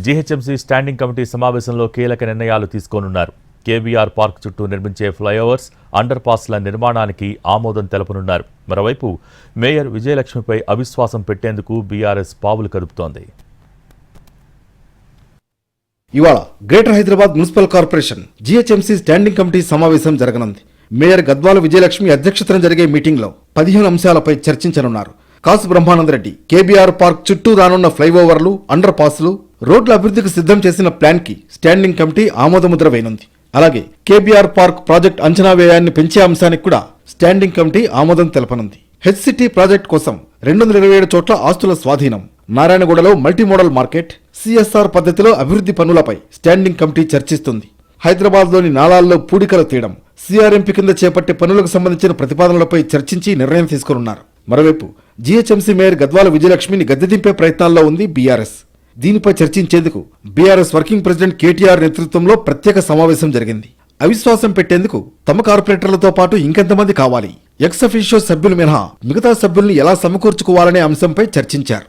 GHMC standing committee సమావేశంలో కీలక నిర్ణయాలు తీసుకోనున్నారు. కేబీఆర్ పార్క్ చుట్టూ నిర్మించే ఫ్లైఓవర్స్, అండర్ పాస్ల నిర్మాణానికి ఆమోదం తెలపనున్నారు. మరోవైపు మేయర్ విజయలక్ష్మిపై అవిశ్వాసం పెట్టేందుకు బీఆర్ఎస్ పావులు కదుపుతోంది. ఇవాళ greater Hyderabad municipal corporation GHMC standing committee సమావేశం జరగనుంది. మేయర్ గద్వాల విజయలక్ష్మి అధ్యక్షతన జరిగే మీటింగ్లో 15 అంశాలపై చర్చించనున్నారు. కాసు బ్రహ్మానందరెడ్డి కేబీఆర్ పార్క్ చుట్టూ రానున్న ఫ్లైఓవర్లు, అండర్ పాస్లు, రోడ్ల అభివృద్ధికి సిద్ధం చేసిన ప్లాన్ కి స్టాండింగ్ కమిటీ ఆమోదముద్ర వేయనుంది. అలాగే కేబీఆర్ పార్క్ ప్రాజెక్ట్ అంచనా వ్యయాన్ని పెంచే అంశానికి కూడా స్టాండింగ్ కమిటీ ఆమోదం తెలపనుంది. హెచ్సిటీ ప్రాజెక్ట్ కోసం 227 చోట్ల ఆస్తుల స్వాధీనం, నారాయణగూడలో మల్టీమోడల్ మార్కెట్, సిఎస్ఆర్ పద్ధతిలో అభివృద్ధి పనులపై స్టాండింగ్ కమిటీ చర్చిస్తుంది. హైదరాబాద్లోని నాలాల్లో పూడికలు తీయడం, సిఆర్ఎంపీ కింద చేపట్టే పనులకు సంబంధించిన ప్రతిపాదనలపై చర్చించి నిర్ణయం తీసుకోనున్నారు. మరోవైపు జీహెచ్ఎంసీ మేయర్ గద్వాల విజయలక్ష్మిని గద్దెదింపే ప్రయత్నాల్లో ఉంది బీఆర్ఎస్. దీనిపై చర్చించేందుకు బీఆర్ఎస్ వర్కింగ్ ప్రెసిడెంట్ కేటీఆర్ నేతృత్వంలో ప్రత్యేక సమావేశం జరిగింది. అవిశ్వాసం పెట్టేందుకు తమ కార్పొరేటర్లతో పాటు ఇంకెంతమంది కావాలి, ఎక్స్ అఫీషియో సభ్యులు మినహా మిగతా సభ్యుల్ని ఎలా సమకూర్చుకోవాలనే అంశంపై చర్చించారు.